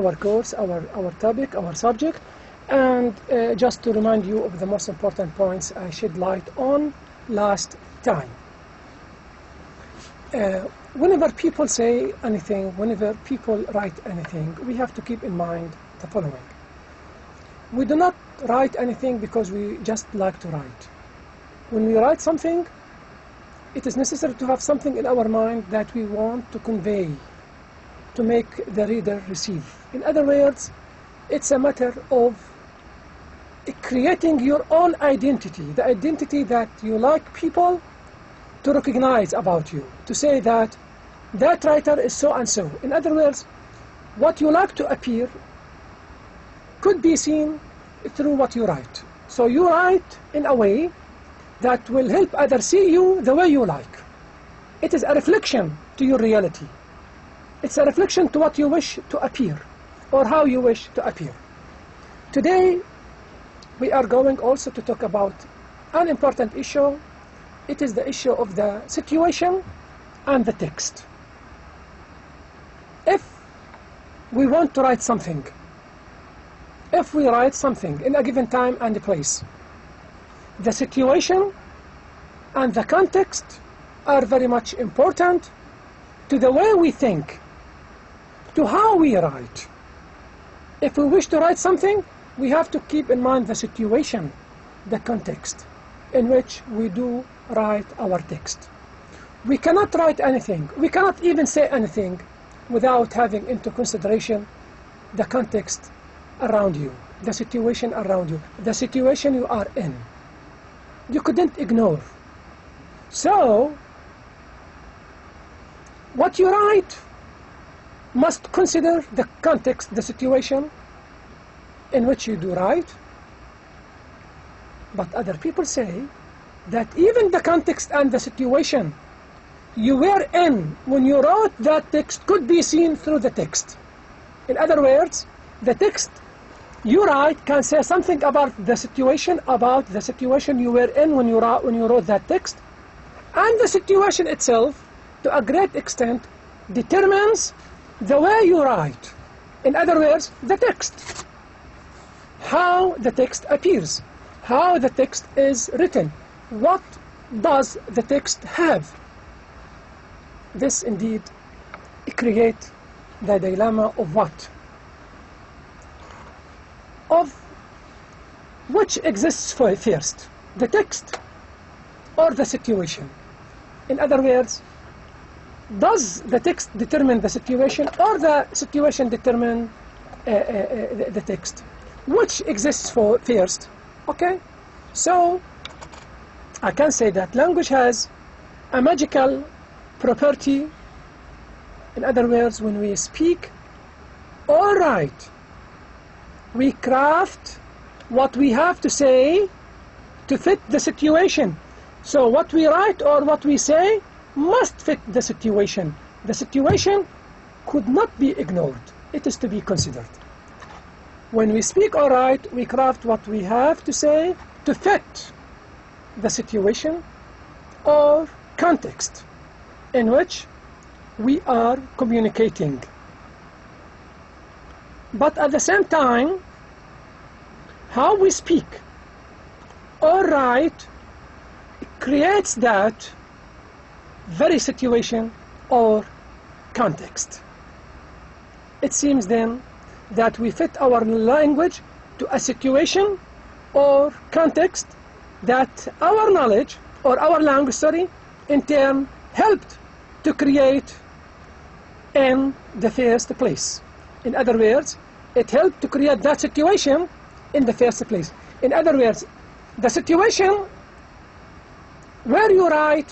our course, our topic, our subject, and just to remind you of the most important points I shed light on last time. Whenever people say anything, whenever people write anything, we have to keep in mind the following. We do not write anything because we just like to write. When we write something, it is necessary to have something in our mind that we want to convey, to make the reader receive. In other words, it's a matter of creating your own identity, the identity that you like people to recognize about you, to say that that writer is so and so. In other words, what you like to appear could be seen through what you write. So you write in a way that will help others see you the way you like. It is a reflection to your reality. It's a reflection to what you wish to appear, or how you wish to appear. Today, we are going also to talk about an important issue. It is the issue of the situation and the text. If we want to write something, if we write something in a given time and place, the situation and the context are very much important to the way we think, to how we write. If we wish to write something, we have to keep in mind the situation, the context in which we do write our text. We cannot write anything, we cannot even say anything without having into consideration the context around you, the situation around you, the situation you are in. You couldn't ignore. So, what you write must consider the context, the situation in which you do write. But other people say that even the context and the situation you were in when you wrote that text could be seen through the text. In other words, the text you write can say something about the situation you were in when you wrote that text, and the situation itself, to a great extent, determines the way you write. In other words, the text, how the text appears, how the text is written, what does the text have. This indeed creates the dilemma of what? Of which exists first, the text or the situation. In other words, does the text determine the situation or the situation determine the text? Which exists first? Okay, so I can say that language has a magical property. In other words, when we speak or write, we craft what we have to say to fit the situation. So what we write or what we say must fit the situation. The situation could not be ignored. It is to be considered. When we speak or write, we craft what we have to say to fit the situation or context in which we are communicating. But at the same time, how we speak or write creates that very situation or context. It seems then that we fit our language to a situation or context that our knowledge or our language, in turn helped to create in the first place. In other words, it helped to create that situation in the first place. In other words, the situation where you write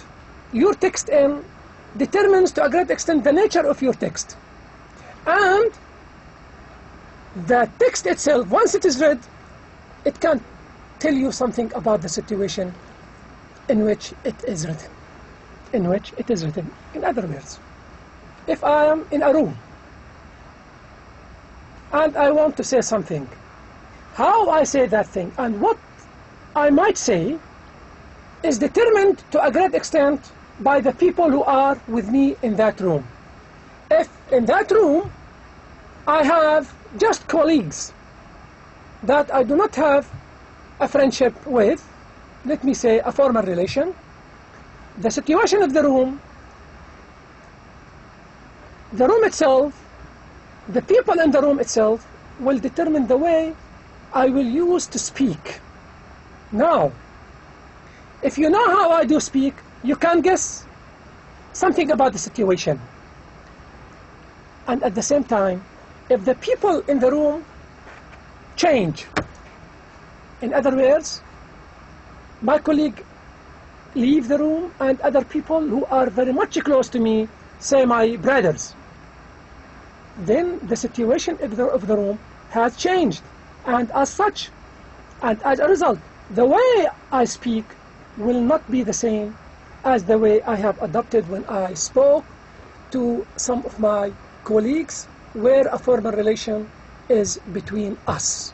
your text in determines to a great extent the nature of your text. And the text itself, once it is read, it can tell you something about the situation in which it is written. In other words, if I am in a room and I want to say something, how I say that thing and what I might say is determined to a great extent by the people who are with me in that room. If in that room I have just colleagues that I do not have a friendship with, let me say a formal relation, the situation of the room itself, the people in the room itself will determine the way I will use to speak. Now, if you know how I do speak, you can guess something about the situation. And at the same time, if the people in the room change, in other words, my colleague leave the room and other people who are very much close to me, say my brothers, then the situation of the room has changed. And as such, and as a result, the way I speak will not be the same as the way I have adopted when I spoke to some of my colleagues where a formal relation is between us.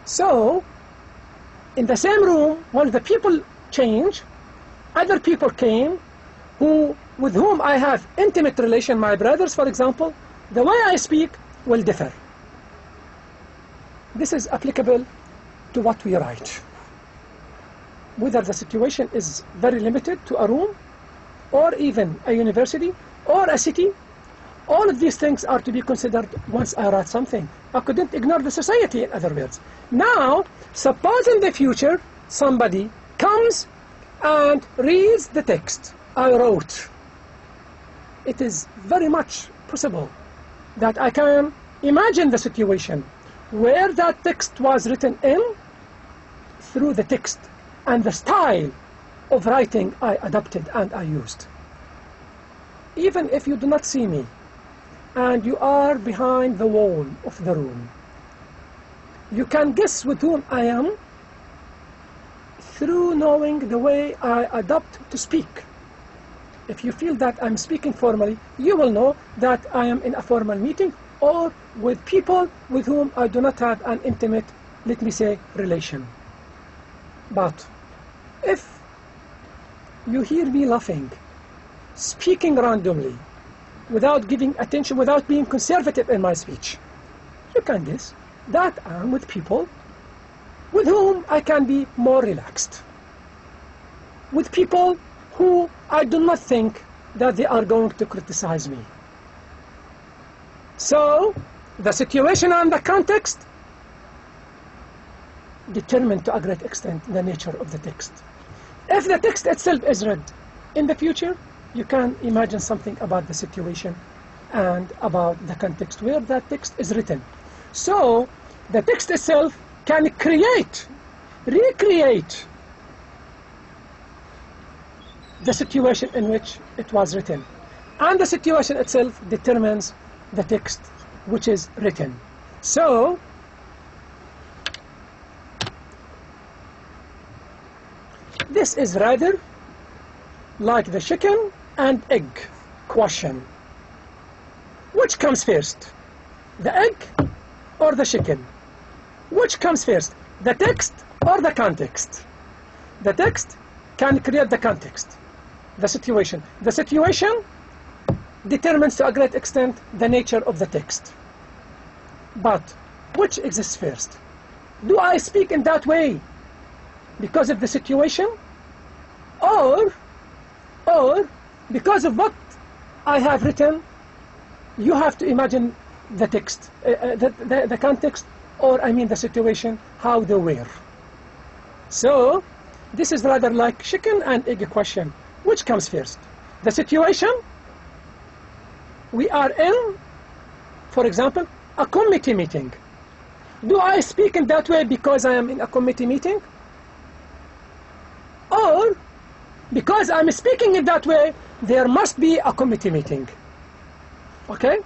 So, in the same room, when the people change, other people came with whom I have intimate relation, my brothers, for example, the way I speak will differ. This is applicable to what we write. Whether the situation is very limited to a room, or even a university, or a city, all of these things are to be considered once I write something. I couldn't ignore the society, in other words. Now, suppose in the future somebody comes and reads the text I wrote. It is very much possible that I can imagine the situation where that text was written in through the text and the style of writing I adopted and I used. Even if you do not see me and you are behind the wall of the room, you can guess with whom I am through knowing the way I adopt to speak. If you feel that I'm speaking formally, you will know that I am in a formal meeting or with people with whom I do not have an intimate, let me say, relation. But if you hear me laughing, speaking randomly, without giving attention, without being conservative in my speech, you can guess that I am with people with whom I can be more relaxed, with people who I do not think that they are going to criticize me. So, the situation and the context determine to a great extent the nature of the text. If the text itself is read in the future, you can imagine something about the situation and about the context where that text is written. So, the text itself can recreate the situation in which it was written. And the situation itself determines the text which is written. So, this is rather like the chicken and egg question. Which comes first? The egg or the chicken? Which comes first? The text or the context? The text can create the context, the situation. The situation determines to a great extent the nature of the text. But which exists first? Do I speak in that way because of the situation, or because of what I have written? You have to imagine the text, the context, or I mean the situation, how they were. So this is rather like chicken and egg question. Which comes first? The situation? We are in, for example, a committee meeting. Do I speak in that way because I am in a committee meeting? Or because I'm speaking in that way, there must be a committee meeting. Okay?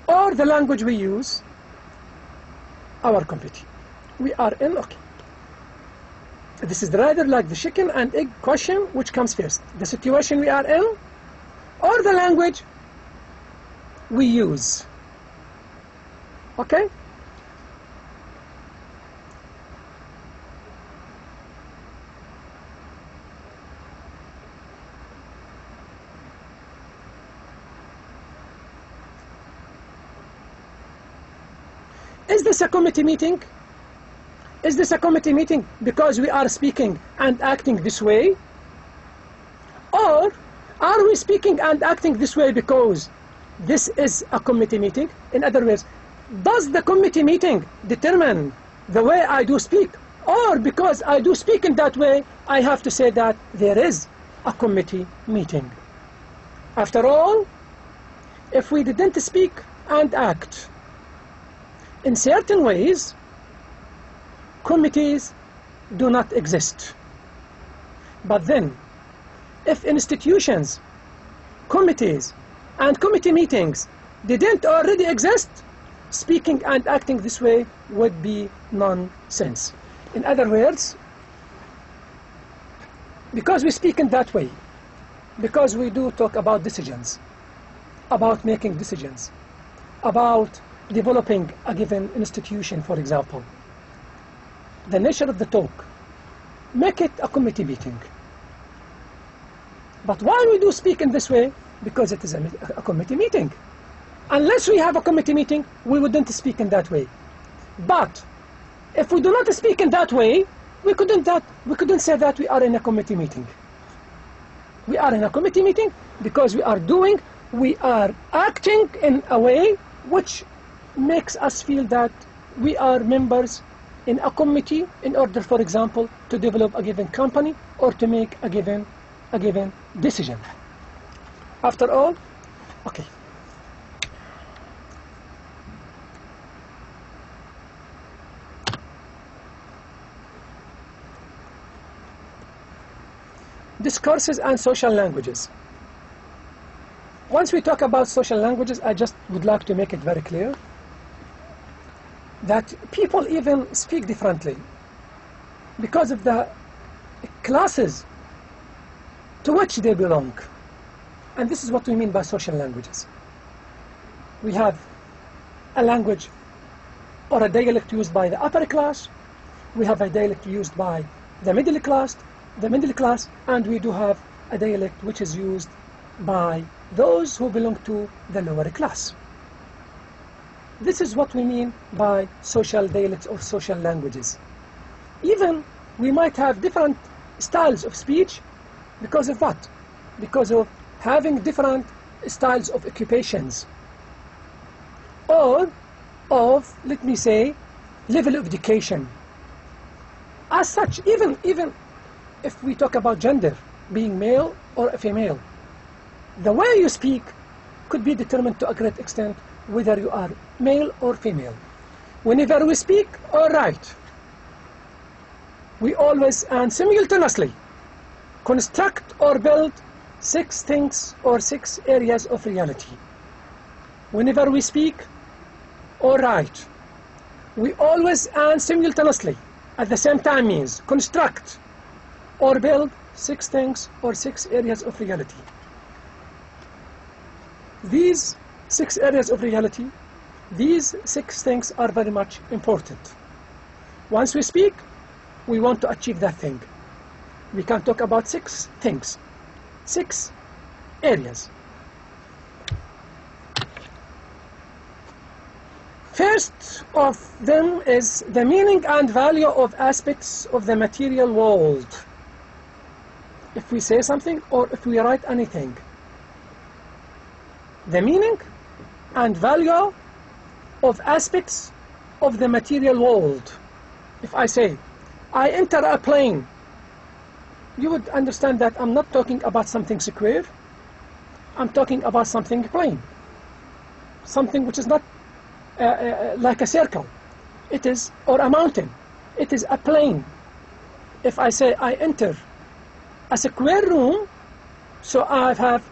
Or the language we use, our committee. We are in, okay. This is rather like the chicken and egg question, which comes first? The situation we are in, or the language we use. Okay? Is this a committee meeting? Is this a committee meeting because we are speaking and acting this way? Or are we speaking and acting this way because this is a committee meeting? In other words, does the committee meeting determine the way I do speak? Or because I do speak in that way, I have to say that there is a committee meeting? After all, if we didn't speak and act in certain ways, committees do not exist. But then, if institutions, committees, and committee meetings didn't already exist, speaking and acting this way would be nonsense. In other words, because we speak in that way, because we do talk about decisions, about making decisions, about developing a given institution, for example, the nature of the talk, make it a committee meeting. But why we do speak in this way? Because it is a committee meeting. Unless we have a committee meeting, we wouldn't speak in that way. But if we do not speak in that way, we couldn't say that we are in a committee meeting. We are in a committee meeting because we are acting in a way which makes us feel that we are members in a committee in order, for example, to develop a given company or to make a given decision. After all, okay. Discourses and social languages. Once we talk about social languages, I just would like to make it very clear that people even speak differently because of the classes to which they belong. And this is what we mean by social languages. We have a language or a dialect used by the upper class. We have a dialect used by the middle class, and we do have a dialect which is used by those who belong to the lower class. This is what we mean by social dialects or social languages. Even we might have different styles of speech because of what? Because of having different styles of occupations or of, let me say, level of education. As such, even if we talk about gender, being male or female, the way you speak could be determined to a great extent whether you are male or female. Whenever we speak or write, we always and simultaneously construct or build 6 things or 6 areas of reality. Whenever we speak or write, we always and simultaneously at the same time means construct or build 6 things or 6 areas of reality. These 6 areas of reality, these 6 things are very much important. Once we speak, we want to achieve that thing. We can talk about 6 things, 6 areas. First of them is the meaning and value of aspects of the material world. If we say something or if we write anything, the meaning and value of aspects of the material world. If I say, I enter a plane, you would understand that I'm not talking about something square, I'm talking about something plain, something which is not like a circle, it is, or a mountain, it is a plane. If I say I enter a square room, so I have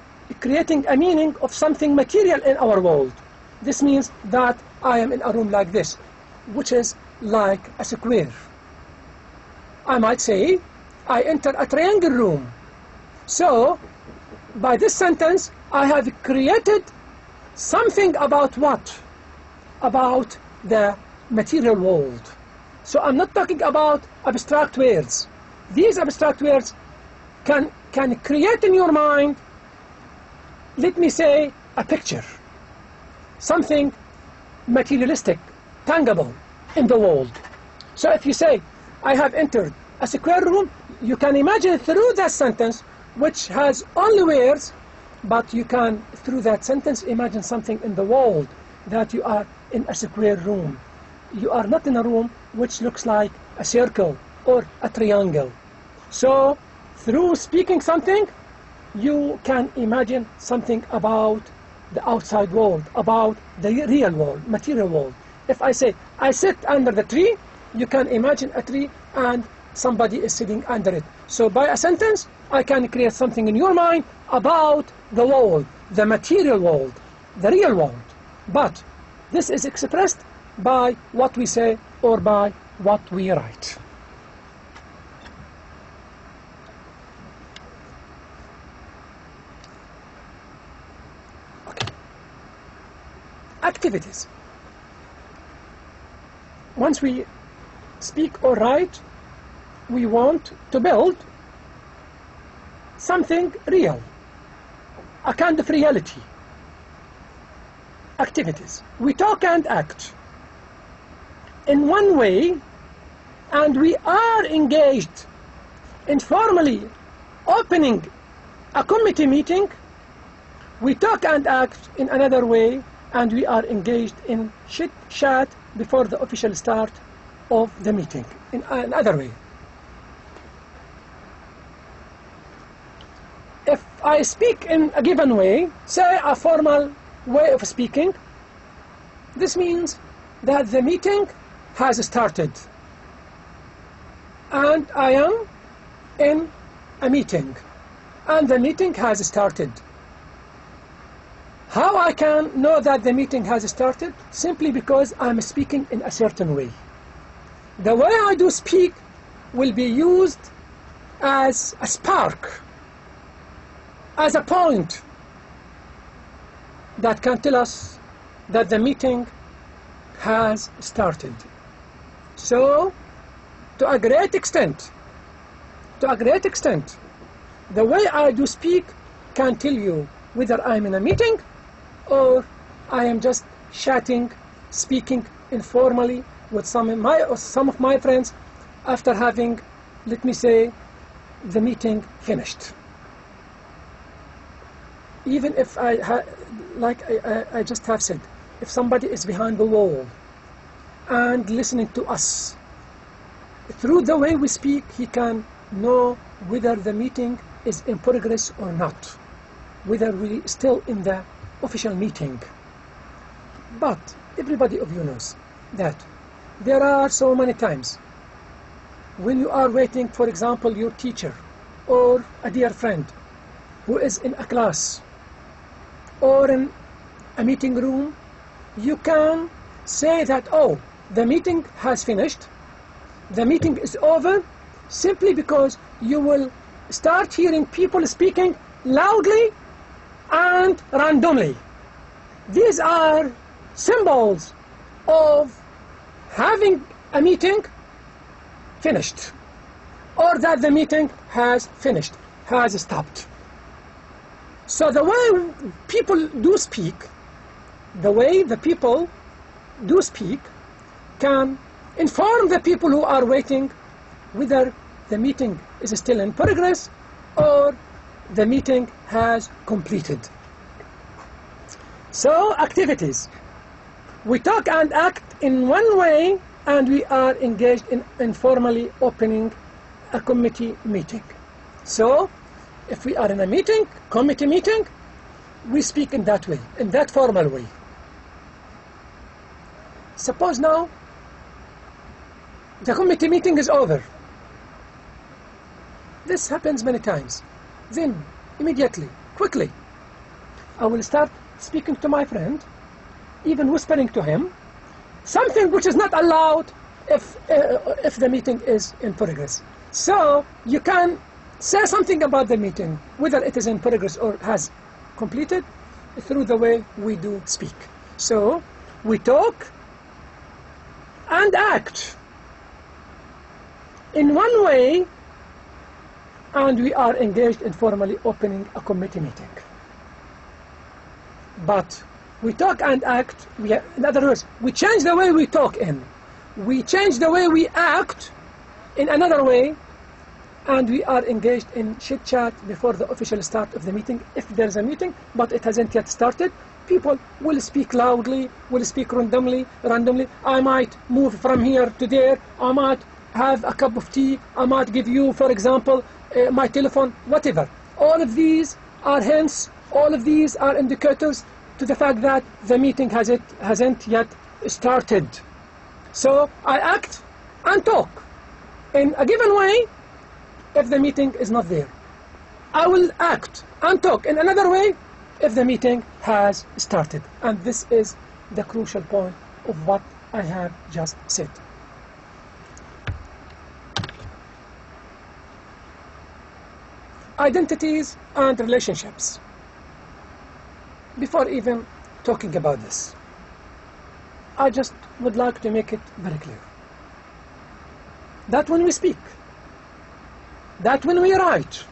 creating a meaning of something material in our world. This means that I am in a room like this, which is like a square. I might say I enter a triangle room. So by this sentence I have created something about what? About the material world. So I'm not talking about abstract words. These abstract words can create in your mind, let me say, a picture, something materialistic, tangible in the world. So if you say, I have entered a square room, you can imagine through that sentence, which has only words, but you can, through that sentence, imagine something in the world, that you are in a square room. You are not in a room which looks like a circle or a triangle. So through speaking something, you can imagine something about the outside world, about the real world, material world. If I say, I sit under the tree, you can imagine a tree and somebody is sitting under it. So by a sentence, I can create something in your mind about the world, the material world, the real world. But this is expressed by what we say or by what we write. Okay. Activities. Once we speak or write, we want to build something real, a kind of reality. Activities. We talk and act in one way, and we are engaged in formally opening a committee meeting. We talk and act in another way, and we are engaged in chit-chat before the official start of the meeting in another way. If I speak in a given way, say a formal way of speaking, this means that the meeting has started and I am in a meeting and the meeting has started. How I can know that the meeting has started? Simply because I'm speaking in a certain way. The way I do speak will be used as a spark, as a point that can tell us that the meeting has started. So, to a great extent, the way I do speak can tell you whether I'm in a meeting or I am just chatting, speaking informally with some of my friends after having, let me say, the meeting finished. Even if like I just have said, if somebody is behind the wall and listening to us, through the way we speak, he can know whether the meeting is in progress or not, whether we're still in the official meeting. But everybody of you knows that there are so many times when you are waiting, for example, your teacher or a dear friend who is in a class or in a meeting room, you can say that, oh, the meeting has finished, the meeting is over, simply because you will start hearing people speaking loudly and randomly. These are symbols of having a meeting finished, or that the meeting has finished, has stopped. So the way people do speak, the way the people do speak can inform the people who are waiting whether the meeting is still in progress or the meeting has completed. So, activities. We talk and act in one way and we are engaged in informally opening a committee meeting. So, if we are in a meeting, committee meeting, we speak in that way, in that formal way. Suppose now the committee meeting is over. This happens many times. Then, immediately, quickly, I will start speaking to my friend, even whispering to him, something which is not allowed if the meeting is in progress. So, you can say something about the meeting, whether it is in progress or has completed, through the way we do speak. So, we talk and act in one way, and we are engaged in formally opening a committee meeting. But We talk and act. In other words, we change the way we talk in. We change the way we act in another way, and we are engaged in chit-chat before the official start of the meeting, if there's a meeting, but it hasn't yet started. People will speak loudly, will speak randomly. I might move from here to there. I might have a cup of tea. I might give you, for example, my telephone, whatever. All of these are hints. All of these are indicators to the fact that the meeting hasn't yet started. So I act and talk in a given way if the meeting is not there. I will act and talk in another way if the meeting has started. And this is the crucial point of what I have just said. Identities and relationships. Before even talking about this, I just would like to make it very clear that when we speak, that when we write,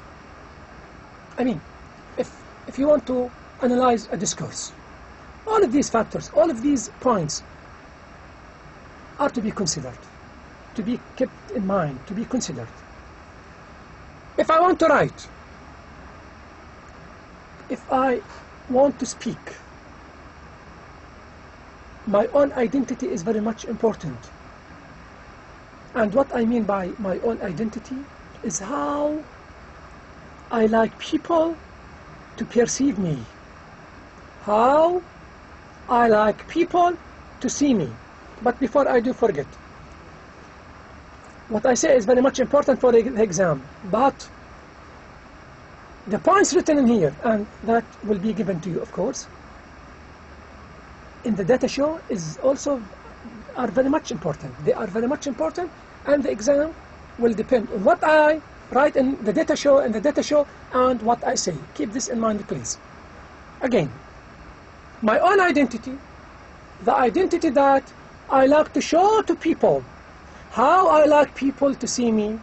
I mean, if you want to analyze a discourse, all of these factors, all of these points are to be considered, to be kept in mind, to be considered. If I want to write, if I want to speak, my own identity is very much important. And what I mean by my own identity is how I like people to perceive me, how I like people to see me. But before I do forget, what I say is very much important for the exam, but the points written in here, and that will be given to you, of course, in the data show are very much important. They are very much important, and the exam will depend on what I write in the data show and what I say. Keep this in mind, please. Again, my own identity, the identity that I like to show to people, how I like people to see me,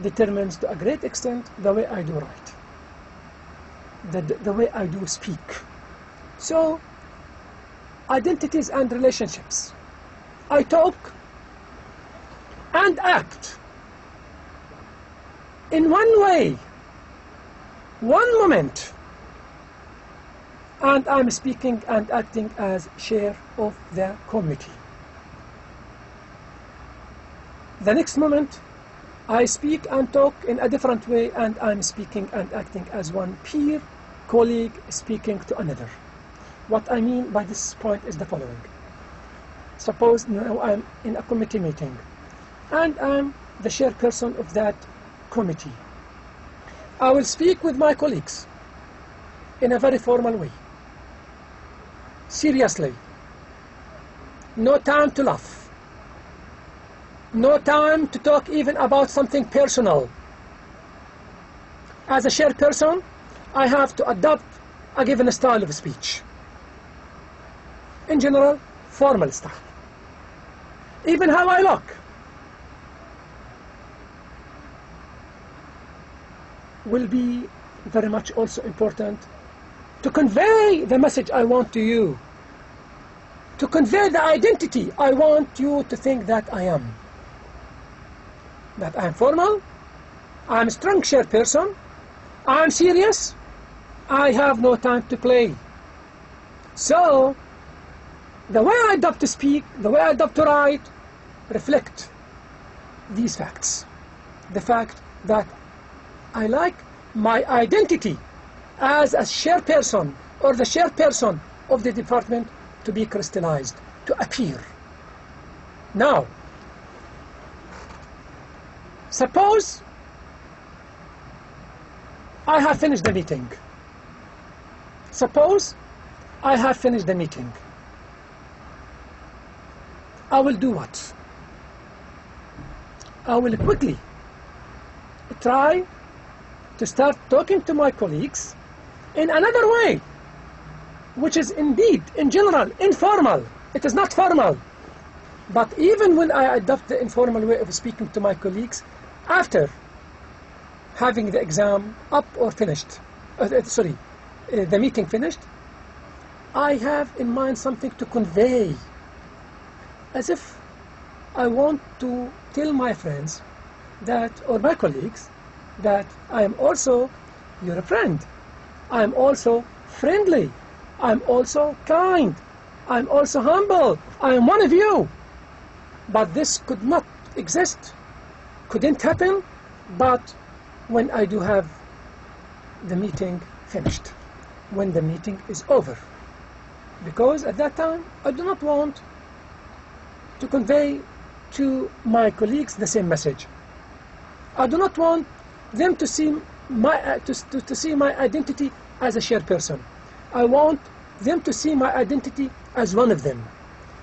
determines to a great extent the way I do write, the way I do speak. So, identities and relationships. I talk and act in one way, one moment, and I'm speaking and acting as chair of the committee. The next moment, I speak and talk in a different way, and I'm speaking and acting as one peer, colleague speaking to another. What I mean by this point is the following. Suppose now I'm in a committee meeting, and I'm the chairperson of that committee. I will speak with my colleagues in a very formal way. Seriously. No time to laugh. No time to talk even about something personal. As a chairperson, I have to adopt a given style of speech. In general, formal style. Even how I look will be very much also important to convey the message I want to you, to convey the identity I want you to think that I am. That I am formal, I am a strong chairperson, I am serious, I have no time to play. So, the way I adopt to speak, the way I adopt to write, reflect these facts. The fact that I like my identity as a chairperson or the chairperson of the department to be crystallized, to appear. Now, suppose I have finished the meeting. Suppose I have finished the meeting. I will do what? I will quickly try to start talking to my colleagues in another way, which is indeed, in general, informal. It is not formal. But even when I adopt the informal way of speaking to my colleagues, after having the exam up or finished, the meeting finished, I have in mind something to convey, as if I want to tell my friends that, or my colleagues, that I am also your friend. I am also friendly. I am also kind. I am also humble. I am one of you. But this could not exist, couldn't happen, but when I do have the meeting finished, when the meeting is over. Because at that time, I do not want to convey to my colleagues the same message. I do not want them to see to see my identity as a shared person. I want them to see my identity as one of them,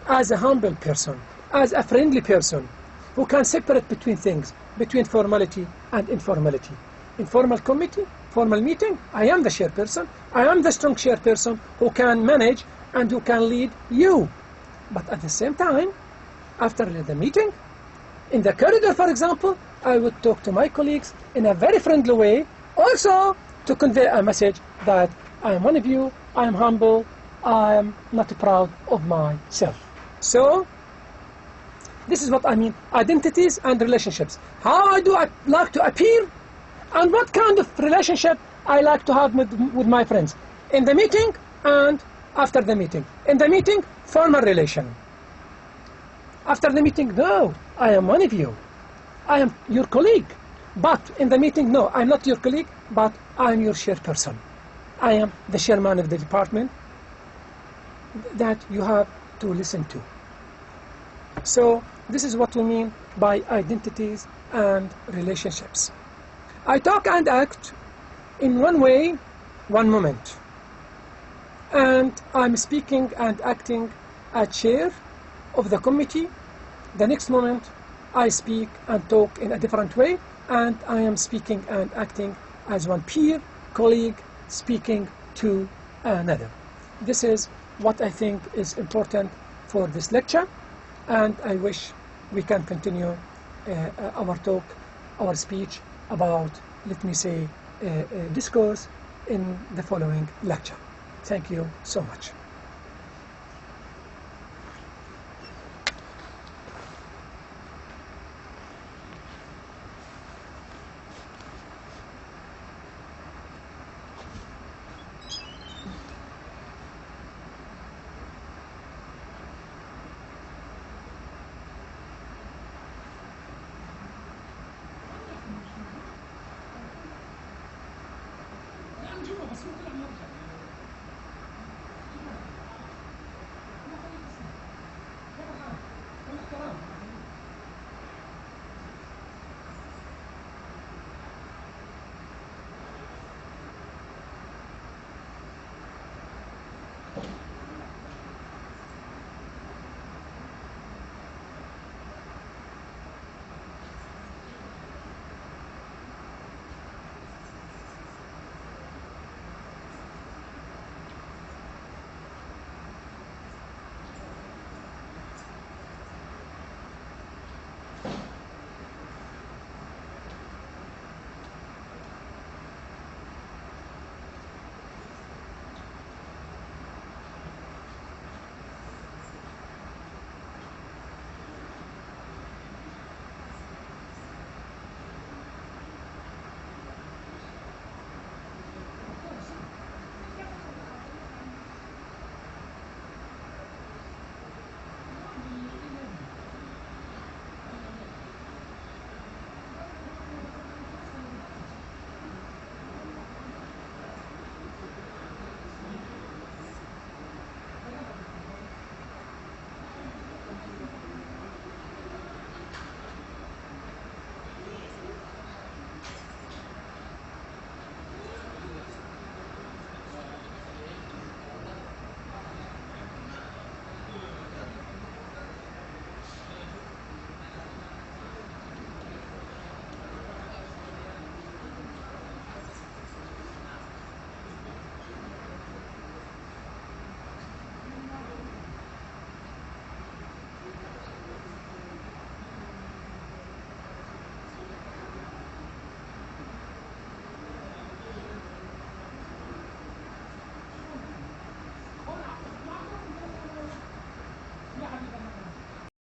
as a humble person, as a friendly person, who can separate between things, between formality and informality. Informal committee, formal meeting, I am the shared person. I am the strong shared person who can manage and who can lead you. But at the same time, after the meeting, in the corridor, for example, I would talk to my colleagues in a very friendly way, also to convey a message that I am one of you, I am humble, I am not proud of myself. So, this is what I mean, identities and relationships. How I do I like to appear, and what kind of relationship I like to have with my friends. In the meeting and after the meeting. In the meeting, formal relation. After the meeting, no, I am one of you. I am your colleague. But in the meeting, no, I'm not your colleague, but I am your shared person. I am the chairman of the department that you have to listen to. So this is what we mean by identities and relationships. I talk and act in one way, one moment. And I'm speaking and acting as chair of the committee. The next moment, I speak and talk in a different way, and I am speaking and acting as one peer, colleague, speaking to another. This is what I think is important for this lecture, and I wish we can continue our talk, our speech about, let me say, discourse in the following lecture. Thank you so much. نجيبه بس ممكن نرجع